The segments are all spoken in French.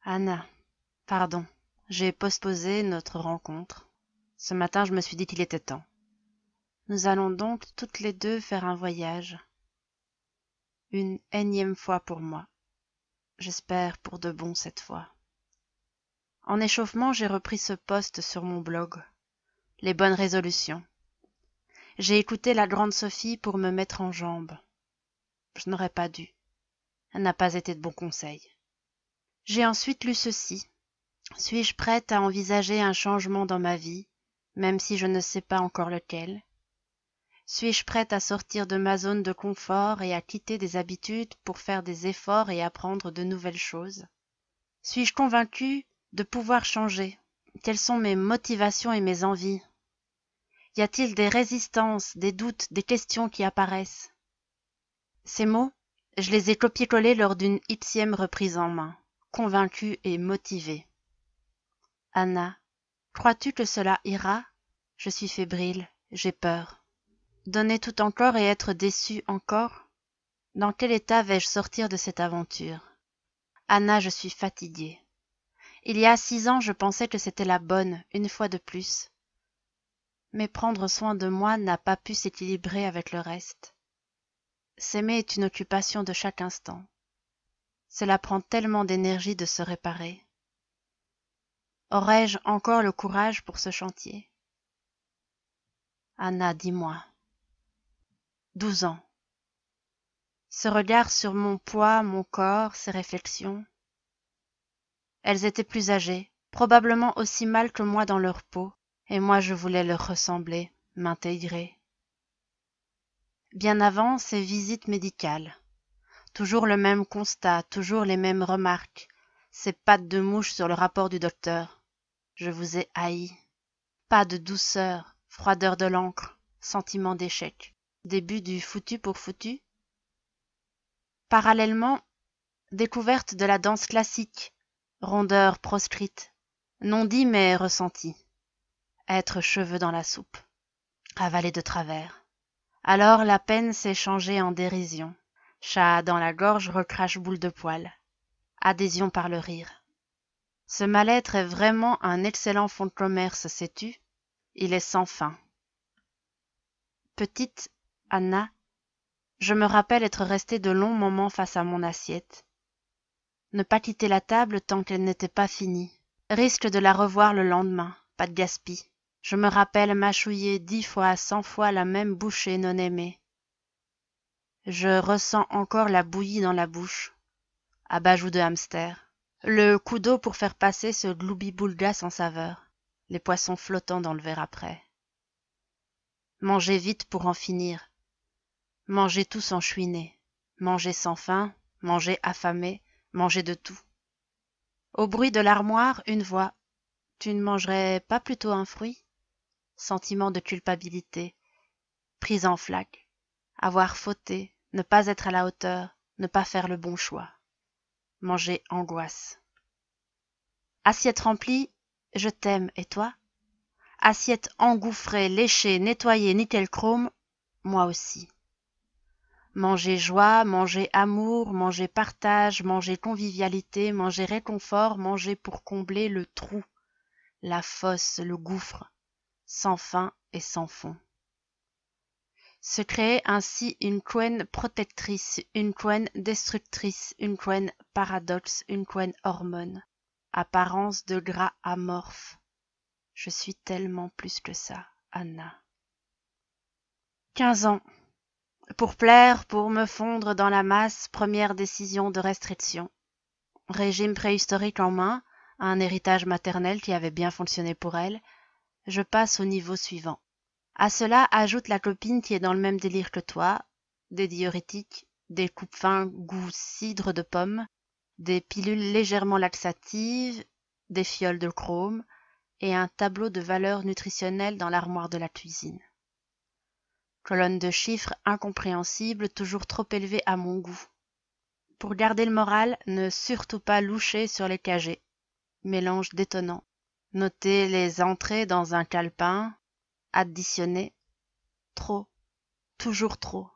Anna, pardon, j'ai postposé notre rencontre. Ce matin, je me suis dit qu'il était temps. Nous allons donc toutes les deux faire un voyage. Une énième fois pour moi. J'espère pour de bon cette fois. En échauffement, j'ai repris ce post sur mon blog. Les bonnes résolutions. J'ai écouté la grande Sophie pour me mettre en jambes. Je n'aurais pas dû. Elle n'a pas été de bons conseils. J'ai ensuite lu ceci. Suis-je prête à envisager un changement dans ma vie, même si je ne sais pas encore lequel? Suis-je prête à sortir de ma zone de confort et à quitter des habitudes pour faire des efforts et apprendre de nouvelles choses? Suis-je convaincue de pouvoir changer? Quelles sont mes motivations et mes envies? Y a-t-il des résistances, des doutes, des questions qui apparaissent? Ces mots, je les ai copiés-collés lors d'une xème reprise en main, convaincue et motivée. Anna, crois-tu que cela ira? Je suis fébrile, j'ai peur. Donner tout encore et être déçue encore? Dans quel état vais-je sortir de cette aventure? Anna, je suis fatiguée. Il y a 6 ans, je pensais que c'était la bonne, une fois de plus. Mais prendre soin de moi n'a pas pu s'équilibrer avec le reste. S'aimer est une occupation de chaque instant. Cela prend tellement d'énergie de se réparer. Aurais-je encore le courage pour ce chantier? Anna, dis-moi. 12 ans. Ce regard sur mon poids, mon corps, ces réflexions. Elles étaient plus âgées, probablement aussi mal que moi dans leur peau, et moi je voulais leur ressembler, m'intégrer. Bien avant, ces visites médicales. Toujours le même constat, toujours les mêmes remarques, ces pattes de mouche sur le rapport du docteur. Je vous ai haï. Pas de douceur, froideur de l'encre, sentiment d'échec. Début du foutu pour foutu. Parallèlement, découverte de la danse classique, rondeur proscrite, non dit mais ressenti. Être cheveux dans la soupe, avaler de travers. Alors la peine s'est changée en dérision. Chat dans la gorge recrache boule de poil. Adhésion par le rire. Ce mal-être est vraiment un excellent fonds de commerce, sais-tu? Il est sans fin. Petite Anna, je me rappelle être restée de longs moments face à mon assiette. Ne pas quitter la table tant qu'elle n'était pas finie. Risque de la revoir le lendemain, pas de gaspille. Je me rappelle mâchouiller 10 fois, 100 fois la même bouchée non aimée. Je ressens encore la bouillie dans la bouche. Abat-joue de hamster. Le coup d'eau pour faire passer ce gloubi-boulga sans saveur. Les poissons flottants dans le verre après. Manger vite pour en finir. Manger tout sans chouiner. Manger sans faim, manger affamé, manger de tout. Au bruit de l'armoire, une voix. Tu ne mangerais pas plutôt un fruit? Sentiment de culpabilité. Prise en flaque. Avoir fauté, ne pas être à la hauteur, ne pas faire le bon choix. Manger angoisse. Assiette remplie, je t'aime, et toi? Assiette engouffrée, léchée, nettoyée, nickel chrome, moi aussi. Manger joie, manger amour, manger partage, manger convivialité, manger réconfort, manger pour combler le trou, la fosse, le gouffre, sans fin et sans fond. Se créer ainsi une couenne protectrice, une couenne destructrice, une couenne paradoxe, une couenne hormone, apparence de gras amorphe. Je suis tellement plus que ça, Anna. 15 ans. Pour plaire, pour me fondre dans la masse, première décision de restriction. Régime préhistorique en main, un héritage maternel qui avait bien fonctionné pour elle, je passe au niveau suivant. À cela ajoute la copine qui est dans le même délire que toi, des diurétiques, des coupes fins goût cidre de pomme, des pilules légèrement laxatives, des fioles de chrome et un tableau de valeurs nutritionnelles dans l'armoire de la cuisine. Colonne de chiffres incompréhensibles, toujours trop élevés à mon goût. Pour garder le moral, ne surtout pas loucher sur les KG. Mélange détonnant. Noter les entrées dans un calepin. Additionner. Trop. Toujours trop.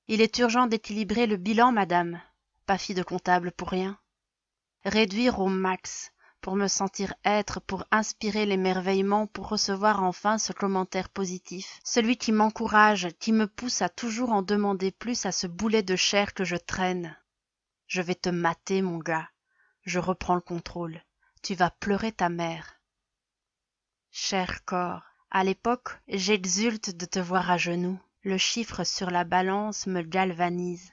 Il est urgent d'équilibrer le bilan, madame. Pas fille de comptable pour rien. réduire au max, pour me sentir être, pour inspirer l'émerveillement, pour recevoir enfin ce commentaire positif, celui qui m'encourage, qui me pousse à toujours en demander plus à ce boulet de chair que je traîne. Je vais te mater, mon gars. Je reprends le contrôle. Tu vas pleurer ta mère. Cher corps, à l'époque, j'exulte de te voir à genoux. Le chiffre sur la balance me galvanise.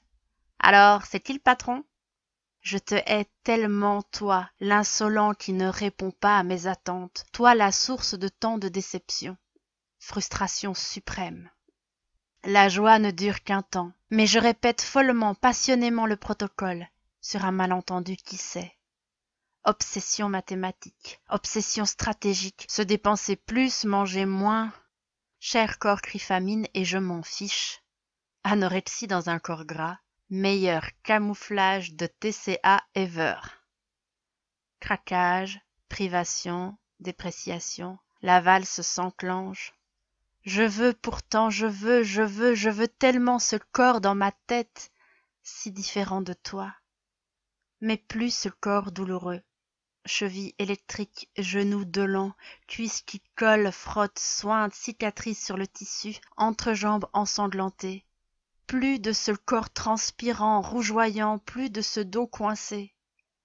Alors, c'est qui le patron? Je te hais tellement, toi, l'insolent qui ne répond pas à mes attentes, toi la source de tant de déceptions. Frustration suprême. La joie ne dure qu'un temps, mais je répète follement, passionnément le protocole, sur un malentendu qui sait. Obsession mathématique, obsession stratégique, se dépenser plus, manger moins. Cher corps crie famine et je m'en fiche. Anorexie dans un corps gras. Meilleur camouflage de TCA ever. Craquage, privation, dépréciation, la valse s'enclenche. Je veux pourtant, je veux tellement ce corps dans ma tête, si différent de toi. Mais plus ce corps douloureux. Cheville électrique, genoux dolents, cuisses qui collent, frottent, sointent, cicatrices sur le tissu, entrejambes ensanglantées. Plus de ce corps transpirant, rougeoyant, plus de ce dos coincé.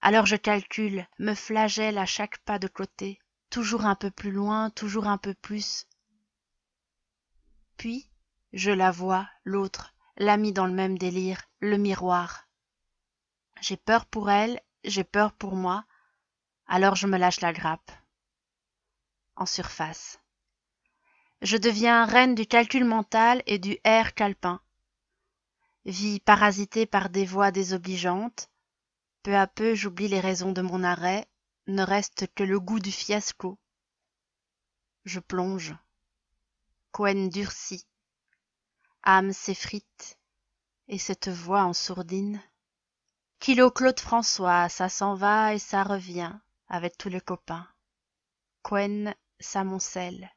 Alors je calcule, me flagelle à chaque pas de côté, toujours un peu plus loin, toujours un peu plus. Puis, je la vois, l'autre, l'amie dans le même délire, le miroir. J'ai peur pour elle, j'ai peur pour moi, alors je me lâche la grappe. En surface. Je deviens reine du calcul mental et du air calepin. Vie parasitée par des voix désobligeantes. Peu à peu, j'oublie les raisons de mon arrêt, ne reste que le goût du fiasco. Je plonge. Couenne durcie. Âme s'effrite. Et cette voix en sourdine. Kilo Claude François, ça s'en va et ça revient, avec tous les copains. Couenne s'amoncelle.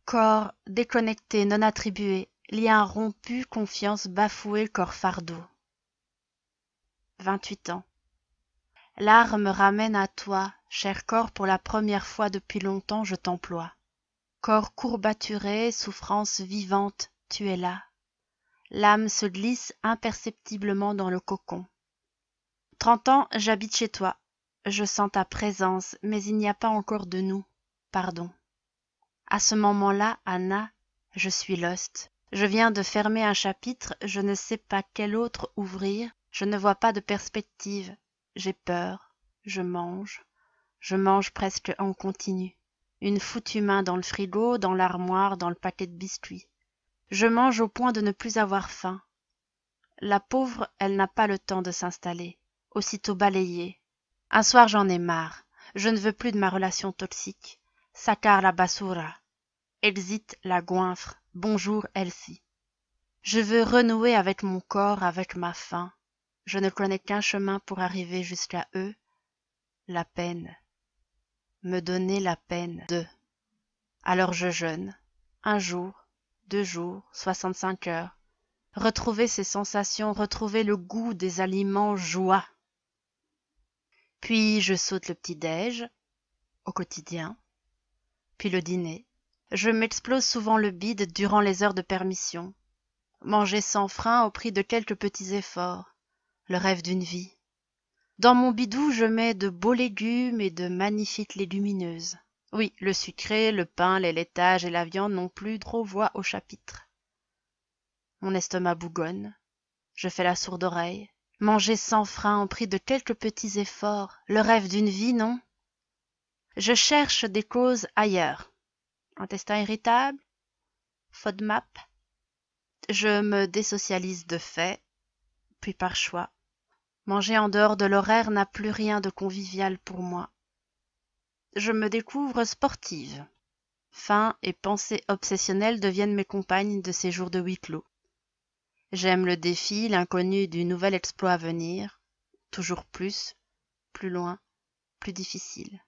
Corps déconnecté, non attribué, lien rompu, confiance bafouée, corps fardeau. 28 ans. L'art me ramène à toi, cher corps, pour la première fois depuis longtemps je t'emploie. Corps courbaturé, souffrance vivante, tu es là. L'âme se glisse imperceptiblement dans le cocon. 30 ans, j'habite chez toi. Je sens ta présence, mais il n'y a pas encore de nous. Pardon. À ce moment-là, Anna, je suis lost. Je viens de fermer un chapitre, je ne sais pas quel autre ouvrir, je ne vois pas de perspective. J'ai peur, je mange presque en continu. Une foutue main dans le frigo, dans l'armoire, dans le paquet de biscuits. Je mange au point de ne plus avoir faim. La pauvre, elle n'a pas le temps de s'installer. Aussitôt balayée. Un soir j'en ai marre. Je ne veux plus de ma relation toxique. Sacar la basura. Exit la goinfre. Bonjour Elsie. Je veux renouer avec mon corps, avec ma faim. Je ne connais qu'un chemin pour arriver jusqu'à eux. La peine. Me donner la peine de. Alors je jeûne. 1 jour, 2 jours, 65 heures. Retrouver ces sensations, retrouver le goût des aliments joie. Puis je saute le petit-déj, au quotidien, puis le dîner. Je m'explose souvent le bide durant les heures de permission. Manger sans frein au prix de quelques petits efforts, le rêve d'une vie. Dans mon bidou, je mets de beaux légumes et de magnifiques légumineuses. Oui, le sucré, le pain, les laitages et la viande n'ont plus trop voix au chapitre. Mon estomac bougonne. Je fais la sourde oreille. Manger sans frein au prix de quelques petits efforts, le rêve d'une vie, non? Je cherche des causes ailleurs. Intestin irritable? FODMAP? Je me désocialise de fait, puis par choix. Manger en dehors de l'horaire n'a plus rien de convivial pour moi. Je me découvre sportive. Faim et pensée obsessionnelle deviennent mes compagnes de ces jours de huis clos. J'aime le défi, l'inconnu du nouvel exploit à venir. Toujours plus loin, plus difficile.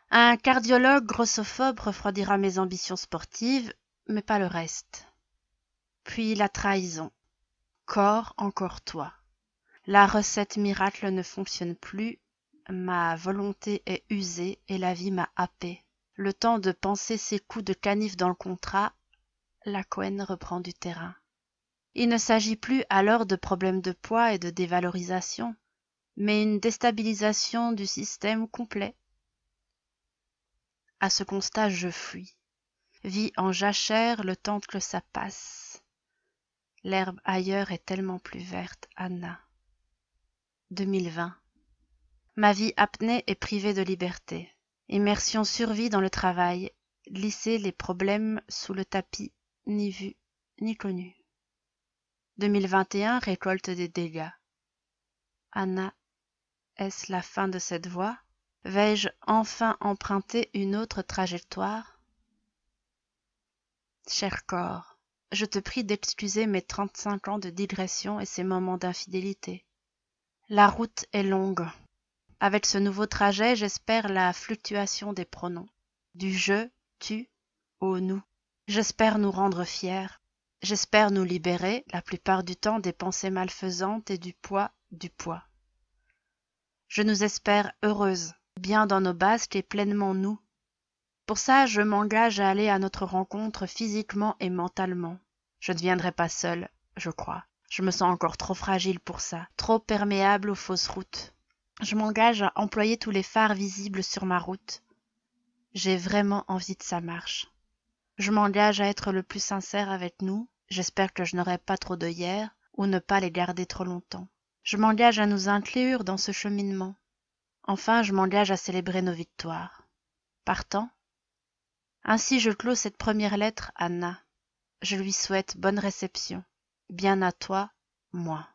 Un cardiologue grossophobe refroidira mes ambitions sportives, mais pas le reste. Puis la trahison. Corps, encore toi. La recette miracle ne fonctionne plus, Ma volonté est usée et la vie m'a happé. Le temps de penser ces coups de canif dans le contrat, la Cohen reprend du terrain. Il ne s'agit plus alors de problèmes de poids et de dévalorisation, mais une déstabilisation du système complet. À ce constat, je fuis. Vis en jachère le temps que ça passe. L'herbe ailleurs est tellement plus verte, Anna. 2020. Ma vie apnée est privée de liberté. Immersion survie dans le travail. Glisser les problèmes sous le tapis, ni vu, ni connu. 2021 récolte des dégâts. Anna, est-ce la fin de cette voie? Vais-je enfin emprunter une autre trajectoire? Cher corps, je te prie d'excuser mes 35 ans de digression et ces moments d'infidélité. La route est longue. Avec ce nouveau trajet, j'espère la fluctuation des pronoms. Du je, tu, au nous. J'espère nous rendre fiers. J'espère nous libérer, la plupart du temps, des pensées malfaisantes et du poids du poids. Je nous espère heureuses, bien dans nos basques et pleinement nous. Pour ça, je m'engage à aller à notre rencontre physiquement et mentalement. Je ne viendrai pas seule, je crois. Je me sens encore trop fragile pour ça, trop perméable aux fausses routes. Je m'engage à employer tous les phares visibles sur ma route. J'ai vraiment envie de ça marche. Je m'engage à être le plus sincère avec nous. J'espère que je n'aurai pas trop d'œillères ou ne pas les garder trop longtemps. Je m'engage à nous inclure dans ce cheminement. Enfin, je m'engage à célébrer nos victoires. Partant. Ainsi je clôt cette première lettre, Anna. Je lui souhaite bonne réception. Bien à toi, moi.